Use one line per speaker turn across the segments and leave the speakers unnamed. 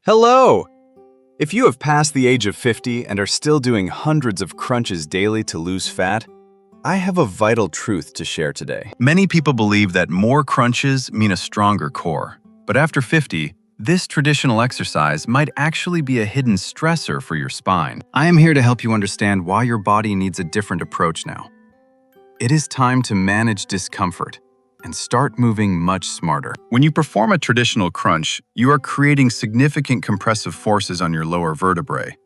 Hello! If you have passed the age of 50 and are still doing hundreds of crunches daily to lose fat, I have a vital truth to share today. Many people believe that more crunches mean a stronger core. But after 50, this traditional exercise might actually be a hidden stressor for your spine. I am here to help you understand why your body needs a different approach now. It is time to manage discomfort and start moving much smarter. When you perform a traditional crunch, you are creating significant compressive forces on your lower vertebrae.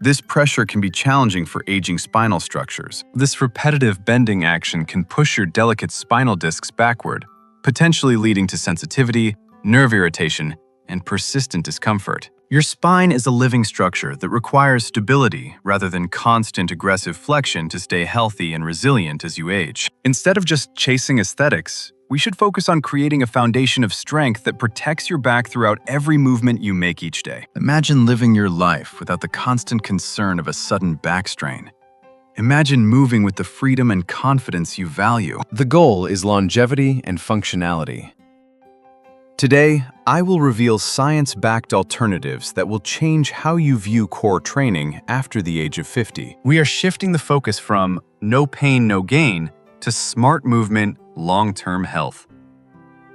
This pressure can be challenging for aging spinal structures. This repetitive bending action can push your delicate spinal discs backward, potentially leading to sensitivity, nerve irritation, and persistent discomfort. Your spine is a living structure that requires stability rather than constant aggressive flexion to stay healthy and resilient as you age. Instead of just chasing aesthetics, we should focus on creating a foundation of strength that protects your back throughout every movement you make each day. Imagine living your life without the constant concern of a sudden back strain. Imagine moving with the freedom and confidence you value.
The goal is longevity and functionality.
Today, I will reveal science-backed alternatives that will change how you view core training after the age of 50. We are shifting the focus from no pain, no gain to smart movement, long-term health.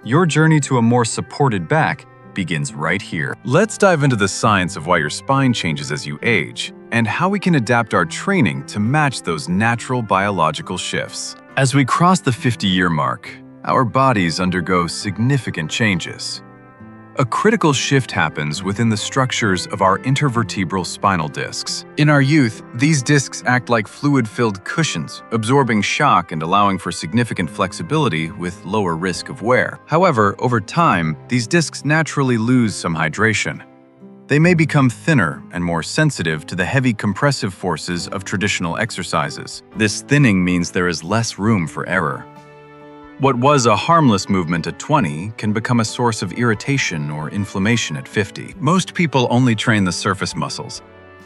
Your journey to a more supported back begins right here. Let's dive into the science of why your spine changes as you age and how we can adapt our training to match those natural biological shifts. As we cross the 50-year mark, our bodies undergo significant changes. A critical shift happens within the structures of our intervertebral spinal discs. In our youth, these discs act like fluid-filled cushions, absorbing shock and allowing for significant flexibility with lower risk of wear. However, over time, these discs naturally lose some hydration. They may become thinner and more sensitive to the heavy compressive forces of traditional exercises. This thinning means there is less room for error. What was a harmless movement at 20 can become a source of irritation or inflammation at 50. Most people only train the surface muscles,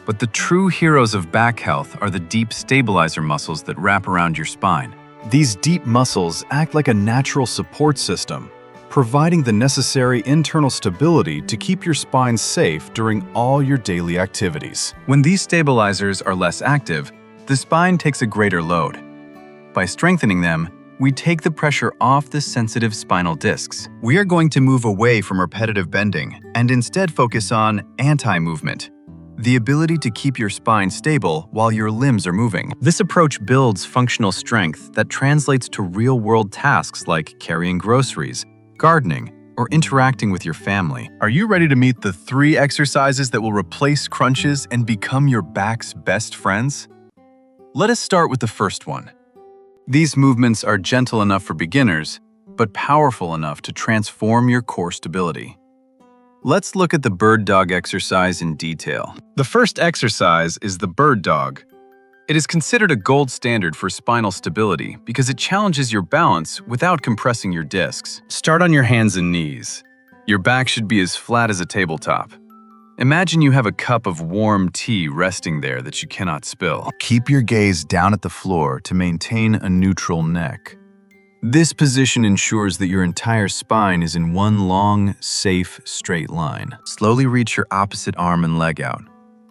but the true heroes of back health are the deep stabilizer muscles that wrap around your spine. These deep muscles act like a natural support system, providing the necessary internal stability to keep your spine safe during all your daily activities. When these stabilizers are less active, the spine takes a greater load. By strengthening them, we take the pressure off the sensitive spinal discs. We are going to move away from repetitive bending and instead focus on anti-movement, the ability to keep your spine stable while your limbs are moving. This approach builds functional strength that translates to real-world tasks like carrying groceries, gardening, or interacting with your family. Are you ready to meet the 3 exercises that will replace crunches and become your back's best friends? Let us start with the first one. These movements are gentle enough for beginners, but powerful enough to transform your core stability. Let's look at the bird dog exercise in detail. The first exercise is the bird dog. It is considered a gold standard for spinal stability because it challenges your balance without compressing your discs. Start on your hands and knees. Your back should be as flat as a tabletop. Imagine you have a cup of warm tea resting there that you cannot spill. Keep your gaze down at the floor to maintain a neutral neck. This position ensures that your entire spine is in one long, safe, straight line. Slowly reach your opposite arm and leg out.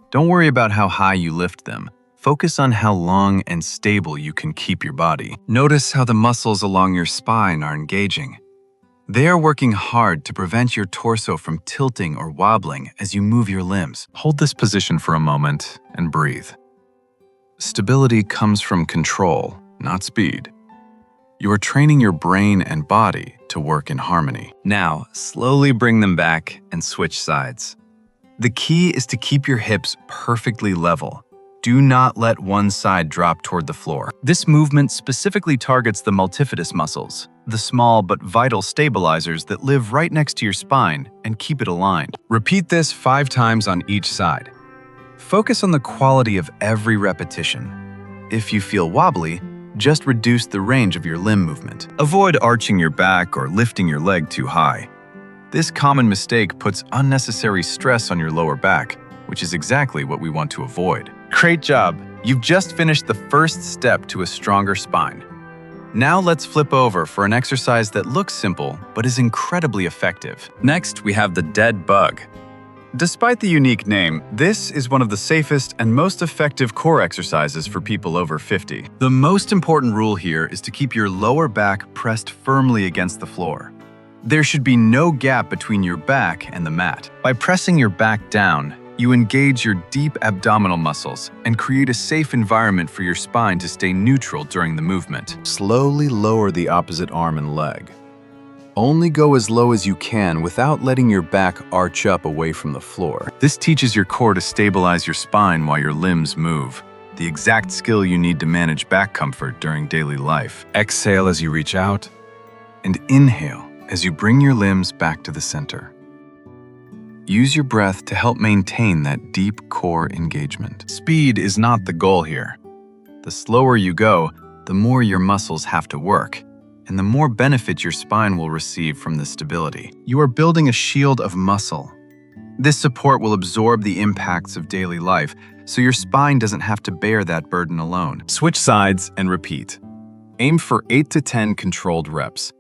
Don't worry about how high you lift them. Focus on how long and stable you can keep your body. Notice how the muscles along your spine are engaging. They are working hard to prevent your torso from tilting or wobbling as you move your limbs. Hold this position for a moment and breathe. Stability comes from control, not speed. You are training your brain and body to work in harmony. Now, slowly bring them back and switch sides. The key is to keep your hips perfectly level. Do not let one side drop toward the floor. This movement specifically targets the multifidus muscles, the small but vital stabilizers that live right next to your spine and keep it aligned. Repeat this 5 times on each side. Focus on the quality of every repetition. If you feel wobbly, just reduce the range of your limb movement. Avoid arching your back or lifting your leg too high. This common mistake puts unnecessary stress on your lower back, which is exactly what we want to avoid. Great job! You've just finished the first step to a stronger spine. Now let's flip over for an exercise that looks simple but is incredibly effective. Next, we have the dead bug. Despite the unique name, this is one of the safest and most effective core exercises for people over 50. The most important rule here is to keep your lower back pressed firmly against the floor. There should be no gap between your back and the mat. By pressing your back down, you engage your deep abdominal muscles and create a safe environment for your spine to stay neutral during the movement.
Slowly lower the opposite arm and leg. Only go as low as you can without letting your back arch up away from the floor.
This teaches your core to stabilize your spine while your limbs move, the exact skill you need to manage back comfort during daily life. Exhale as you reach out, and inhale as you bring your limbs back to the center. Use your breath to help maintain that deep core engagement. Speed is not the goal here. The slower you go, the more your muscles have to work, and the more benefit your spine will receive from this stability. You are building a shield of muscle. This support will absorb the impacts of daily life, so your spine doesn't have to bear that burden alone. Switch sides and repeat. Aim for 8 to 10 controlled reps.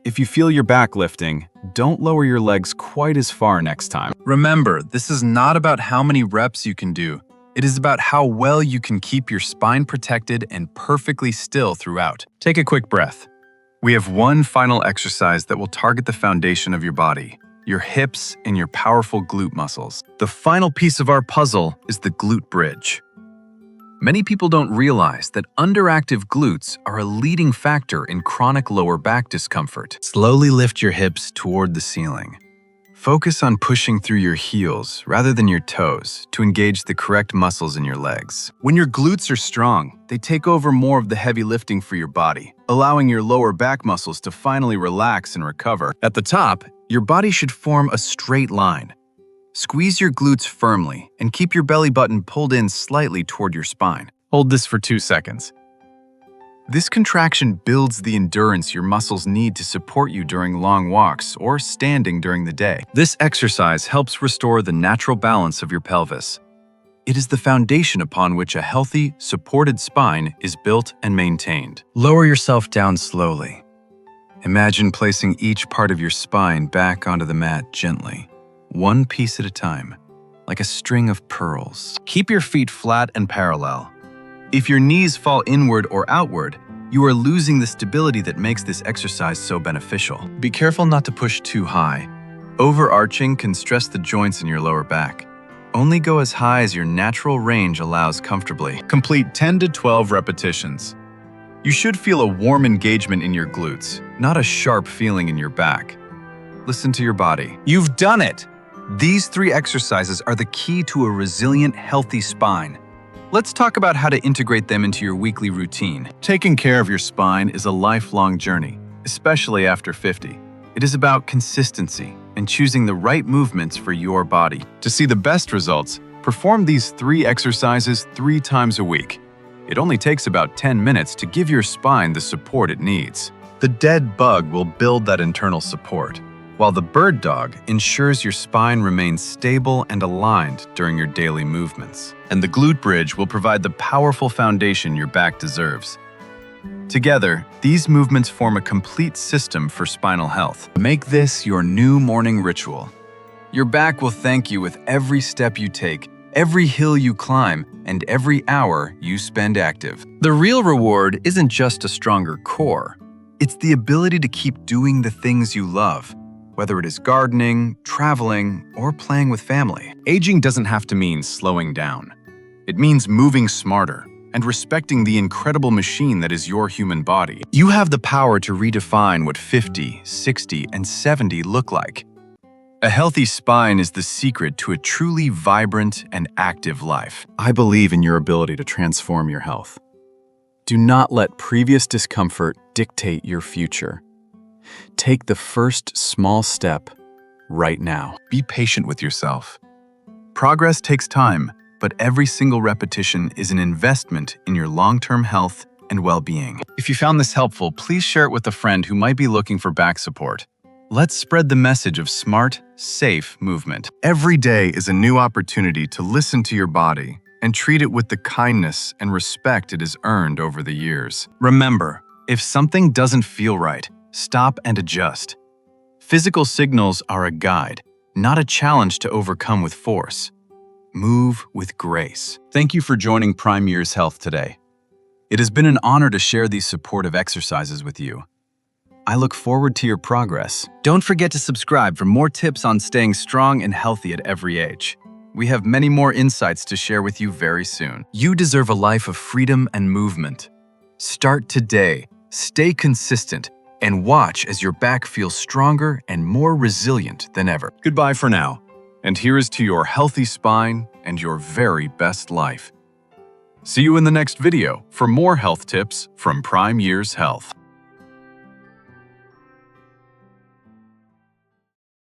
If you feel your back lifting, don't lower your legs quite as far next time. Remember, this is not about how many reps you can do. It is about how well you can keep your spine protected and perfectly still throughout. Take a quick breath. We have one final exercise that will target the foundation of your body, your hips and your powerful glute muscles. The final piece of our puzzle is the glute bridge. Many people don't realize that underactive glutes are a leading factor in chronic lower back discomfort. Slowly lift your hips toward the ceiling. Focus on pushing through your heels rather than your toes to engage the correct muscles in your legs. When your glutes are strong, they take over more of the heavy lifting for your body, allowing your lower back muscles to finally relax and recover. At the top, your body should form a straight line. Squeeze your glutes firmly and keep your belly button pulled in slightly toward your spine. Hold this for 2 seconds. This contraction builds the endurance your muscles need to support you during long walks or standing during the day. This exercise helps restore the natural balance of your pelvis. It is the foundation upon which a healthy, supported spine is built and maintained. Lower yourself down slowly. Imagine placing each part of your spine back onto the mat gently, one piece at a time, like a string of pearls. Keep your feet flat and parallel. If your knees fall inward or outward, you are losing the stability that makes this exercise so beneficial. Be careful not to push too high. Overarching can stress the joints in your lower back. Only go as high as your natural range allows comfortably. Complete 10 to 12 repetitions. You should feel a warm engagement in your glutes, not a sharp feeling in your back. Listen to your body. You've done it! These 3 exercises are the key to a resilient, healthy spine. Let's talk about how to integrate them into your weekly routine. Taking care of your spine is a lifelong journey, especially after 50. It is about consistency and choosing the right movements for your body. To see the best results, perform these 3 exercises 3 times a week. It only takes about 10 minutes to give your spine the support it needs. The dead bug will build that internal support, while the bird dog ensures your spine remains stable and aligned during your daily movements. And the glute bridge will provide the powerful foundation your back deserves. Together, these movements form a complete system for spinal health. Make this your new morning ritual. Your back will thank you with every step you take, every hill you climb, and every hour you spend active. The real reward isn't just a stronger core. It's the ability to keep doing the things you love, whether it is gardening, traveling, or playing with family. Aging doesn't have to mean slowing down. It means moving smarter and respecting the incredible machine that is your human body. You have the power to redefine what 50, 60, and 70 look like. A healthy spine is the secret to a truly vibrant and active life. I believe in your ability to transform your health. Do not let previous discomfort dictate your future. Take the first small step right now. Be patient with yourself. Progress takes time, but every single repetition is an investment in your long-term health and well-being. If you found this helpful, please share it with a friend who might be looking for back support. Let's spread the message of smart, safe movement. Every day is a new opportunity to listen to your body and treat it with the kindness and respect it has earned over the years. Remember, if something doesn't feel right, stop and adjust. Physical signals are a guide, not a challenge to overcome with force. Move with grace. Thank you for joining Prime Years Health today. It has been an honor to share these supportive exercises with you. I look forward to your progress. Don't forget to subscribe for more tips on staying strong and healthy at every age. We have many more insights to share with you very soon. You deserve a life of freedom and movement. Start today, stay consistent, and watch as your back feels stronger and more resilient than ever. Goodbye for now, and here is to your healthy spine and your very best life. See you in the next video for more health tips from Prime Years Health.